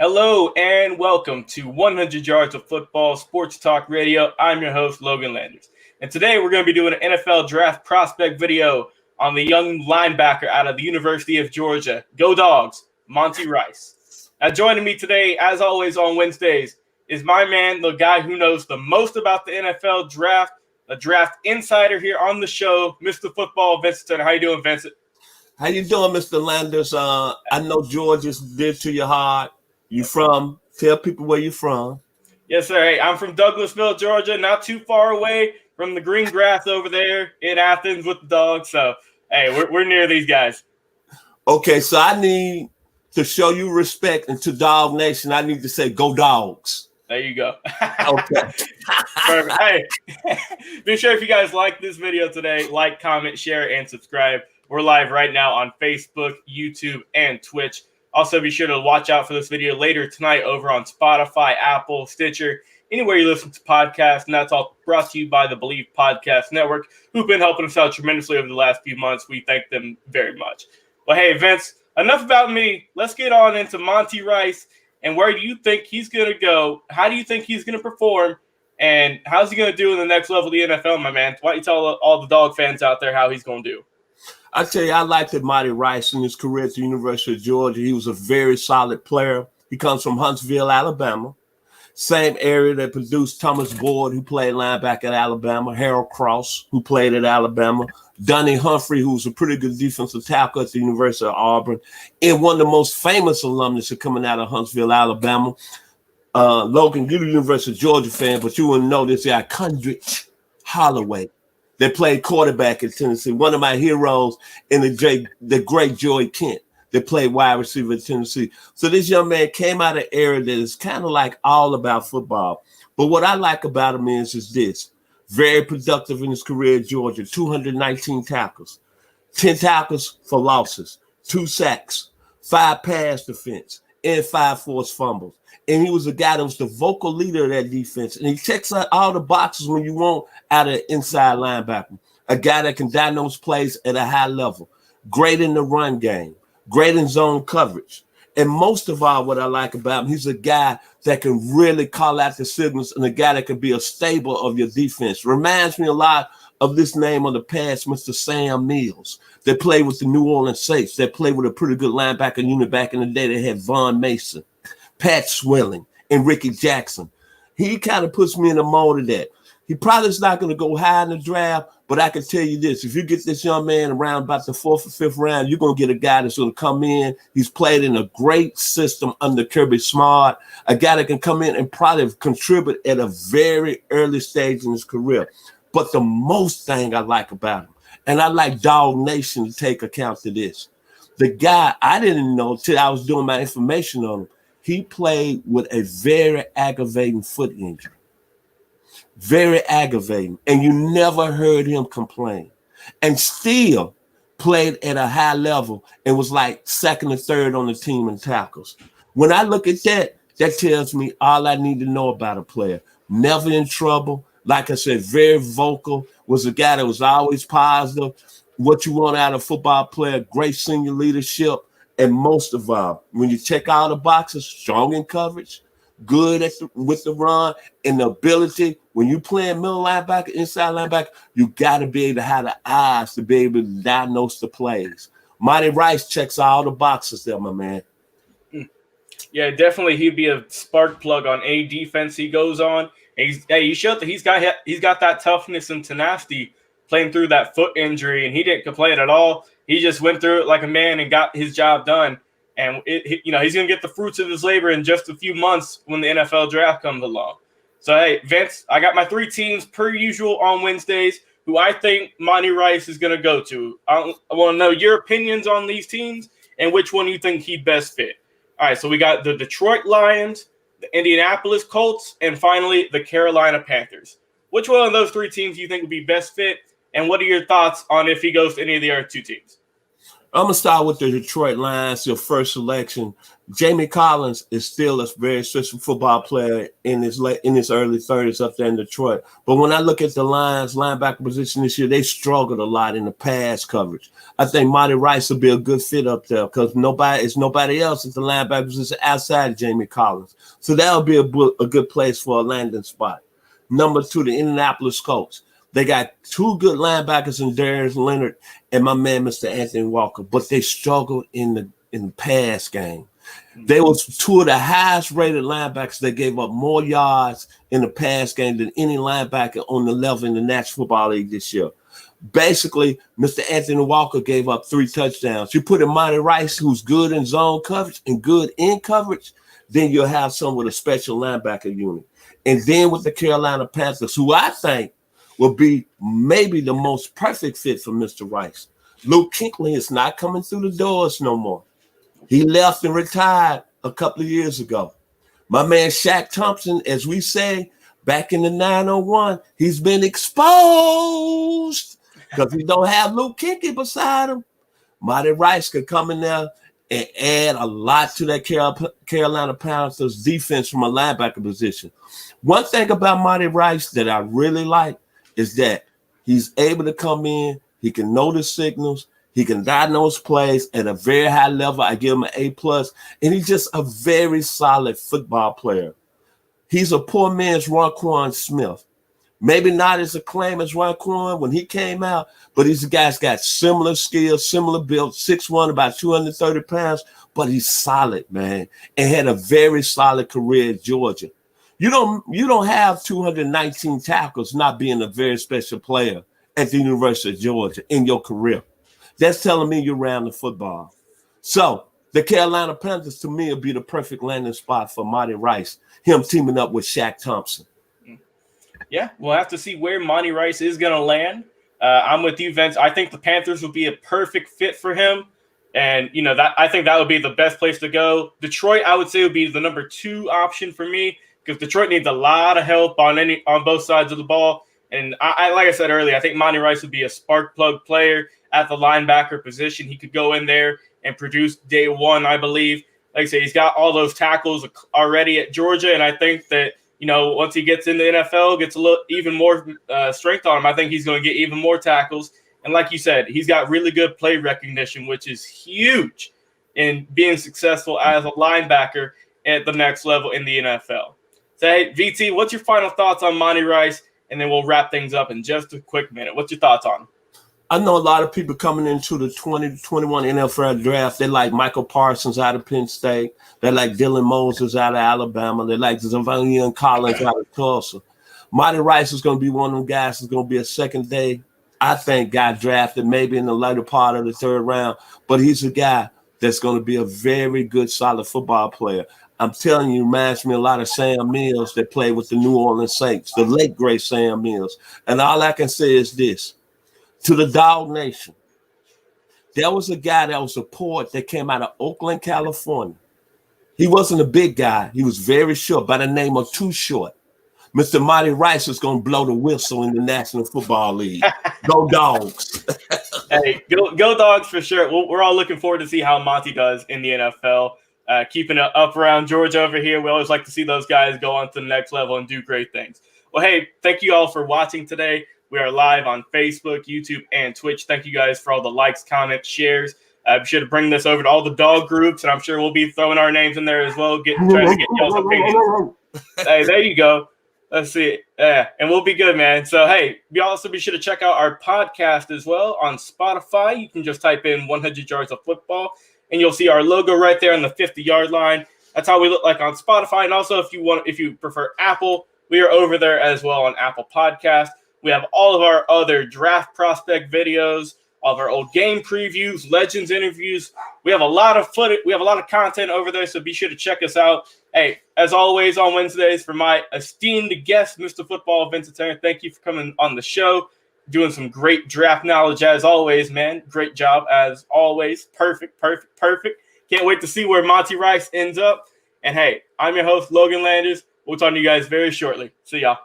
Hello and welcome to 100 Yards of Football Sports Talk Radio. I'm your host, Logan Landers. And today we're going to be doing an NFL draft prospect video on the young linebacker out of the University of Georgia. Go Dogs, Monty Rice. Now joining me today, as always on Wednesdays, is my man, the guy who knows the most about the NFL draft, a draft insider here on the show, Mr. Football, Vincent Turner. How you doing, Vincent? How you doing, Mr. Landers? I know Georgia's dear to your heart. You from? Tell people where you from. Yes, sir. Hey, I'm from Douglasville, Georgia, not too far away from the green grass over there in Athens with the dogs. So, hey, we're near these guys. Okay, so I need to show you respect, and to Dog Nation, I need to say, go Dogs. There you go. Okay. Perfect. Hey, be sure if you guys like this video today, like, comment, share, and subscribe. We're live right now on Facebook, YouTube, and Twitch. Also, be sure to watch out for this video later tonight over on Spotify, Apple, Stitcher, anywhere you listen to podcasts. And that's all brought to you by the Believe Podcast Network, who've been helping us out tremendously over the last few months. We thank them very much. Well, hey, Vince, enough about me. Let's get on into Monty Rice. And where do you think he's going to go? How do you think he's going to perform? And how's he going to do in the next level of the NFL, my man? Why don't you tell all the dog fans out there how he's going to do? I tell you, I liked Monty Rice in his career at the University of Georgia. He was a very solid player. He comes from Huntsville, Alabama, same area that produced Thomas Boyd, who played linebacker at Alabama, Harold Cross, who played at Alabama, Donnie Humphrey, who was a pretty good defensive tackle at the University of Auburn, and one of the most famous alumnus coming out of Huntsville, Alabama. Logan, you're the University of Georgia fan, but you wouldn't know this guy, Condrich Holloway. They played quarterback at Tennessee. One of my heroes in the great Joey Kent. They played wide receiver at Tennessee. So this young man came out of an area that is kind of like all about football. But what I like about him is this. Very productive in his career at Georgia. 219 tackles. 10 tackles for losses. 2 sacks. 5 pass defense. And 5 forced fumbles. And he was a guy that was the vocal leader of that defense. And he checks out all the boxes when you want out of inside linebacker. A guy that can diagnose plays at a high level. Great in the run game. Great in zone coverage. And most of all, what I like about him, he's a guy that can really call out the signals and a guy that can be a staple of your defense. Reminds me a lot of this name of the past, Mr. Sam Mills. They played with the New Orleans Saints. They played with a pretty good linebacker unit back in the day. They had Von Mason, Pat Swilling, and Ricky Jackson. He kind of puts me in the mold of that. He probably is not going to go high in the draft, but I can tell you this. If you get this young man around about the 4th or 5th round, you're going to get a guy that's going to come in. He's played in a great system under Kirby Smart, a guy that can come in and probably contribute at a very early stage in his career. But the most thing I like about him, and I like Dog Nation to take account to this, the guy I didn't know till I was doing my information on him, he played with a very aggravating foot injury. Very aggravating. And you never heard him complain. And still played at a high level and was like 2nd or 3rd on the team in tackles. When I look at that, that tells me all I need to know about a player. Never in trouble. Like I said, very vocal. Was a guy that was always positive. What you want out of a football player, great senior leadership. And most of all, when you check all the boxes, strong in coverage, good with the run, and the ability, when you playing middle linebacker, inside linebacker, you got to be able to have the eyes to be able to diagnose the plays. Monty Rice checks all the boxes there, my man. Yeah, definitely he'd be a spark plug on any defense he goes on. You showed that he's got that toughness and tenacity playing through that foot injury, and he didn't complain at all. He just went through it like a man and got his job done. And he's going to get the fruits of his labor in just a few months when the NFL draft comes along. So, hey, Vince, I got my 3 teams per usual on Wednesdays who I think Monty Rice is going to go to. I want to know your opinions on these teams and which one you think he'd best fit. All right, so we got the Detroit Lions, the Indianapolis Colts, and finally the Carolina Panthers. Which one of those 3 teams do you think would be best fit, and what are your thoughts on if he goes to any of the other 2 teams? I'm gonna start with the Detroit Lions, your first selection. Jamie Collins is still a very special football player in his early 30s up there in Detroit. But when I look at the Lions linebacker position this year, they struggled a lot in the pass coverage. I think Monty Rice will be a good fit up there because nobody else at the linebacker position outside of Jamie Collins. So that'll be a good place for a landing spot. Number 2, the Indianapolis Colts. They got 2 good linebackers in Darius Leonard and my man, Mr. Anthony Walker, but they struggled in the pass game. They was 2 of the highest rated linebackers that gave up more yards in the pass game than any linebacker on the level in the National Football League this year. Basically, Mr. Anthony Walker gave up 3 touchdowns. You put in Monty Rice, who's good in zone coverage and good in coverage, then you'll have someone with a special linebacker unit. And then with the Carolina Panthers, who I think will be maybe the most perfect fit for Mr. Rice. Luke Kuechly is not coming through the doors no more. He left and retired a couple of years ago. My man Shaq Thompson, as we say, back in the 901, he's been exposed because he don't have Luke Kuechly beside him. Monty Rice could come in there and add a lot to that Carolina Panthers defense from a linebacker position. One thing about Monty Rice that I really like is that he's able to come in, he can know the signals, he can diagnose plays at a very high level. I give him an A+, and he's just a very solid football player. He's a poor man's Raquan Smith. Maybe not as acclaimed as Raquan when he came out, but these guys got similar skills, similar build, 6'1", about 230 pounds, but he's solid, man, and had a very solid career at Georgia. You don't have 219 tackles not being a very special player at the University of Georgia in your career. That's telling me you're around the football. So the Carolina Panthers, to me, will be the perfect landing spot for Monty Rice, him teaming up with Shaq Thompson. Yeah, we'll have to see where Monty Rice is going to land. I'm with you, Vince. I think the Panthers would be a perfect fit for him. And, I think that would be the best place to go. Detroit, I would say, would be the number 2 option for me, because Detroit needs a lot of help on both sides of the ball. And I like I said earlier, I think Monty Rice would be a spark plug player at the linebacker position. He could go in there and produce day one, I believe. Like I say, he's got all those tackles already at Georgia, and I think that, once he gets in the NFL, gets a little even more strength on him, I think he's going to get even more tackles. And like you said, he's got really good play recognition, which is huge in being successful as a linebacker at the next level in the NFL. So, hey, VT, what's your final thoughts on Monty Rice? And then we'll wrap things up in just a quick minute. What's your thoughts on him? I know a lot of people coming into the 2021 NFL draft. They like Michael Parsons out of Penn State. They like Dylan Moses out of Alabama. They like Zavonian Collins out of Tulsa. Monty Rice is going to be one of them guys that's going to be a second day, I think, guy drafted maybe in the later part of the 3rd round. But he's a guy that's going to be a very good, solid football player. I'm telling you, reminds me a lot of Sam Mills that played with the New Orleans Saints, the late, great Sam Mills. And all I can say is this. To the Dog Nation, there was a guy that was a poet that came out of Oakland, California. He wasn't a big guy. He was very short, by the name of Too Short. Mr. Monty Rice is going to blow the whistle in the National Football League. Go Dogs. Hey, go Dogs for sure. We're all looking forward to see how Monty does in the NFL. Keeping it up around Georgia over here. We always like to see those guys go on to the next level and do great things. Well, hey, thank you all for watching today. We are live on Facebook, YouTube, and Twitch. Thank you guys for all the likes, comments, shares. Be sure to bring this over to all the dog groups, and I'm sure we'll be throwing our names in there as well, trying to get y'all's opinions. Hey, there you go. Let's see. Yeah, and we'll be good, man. So, hey, be sure to check out our podcast as well on Spotify. You can just type in 100 Yards of Football, and you'll see our logo right there on the 50-yard line. That's how we look like on Spotify. And also, if you prefer Apple, we are over there as well on Apple Podcasts. We have all of our other draft prospect videos, all of our old game previews, legends interviews. We have a lot of footage. We have a lot of content over there, so be sure to check us out. Hey, as always on Wednesdays, for my esteemed guest, Mr. Football, Vincent Turner, thank you for coming on the show, doing some great draft knowledge as always, man. Great job as always. Perfect. Can't wait to see where Monty Rice ends up. And hey, I'm your host, Logan Landers. We'll talk to you guys very shortly. See y'all.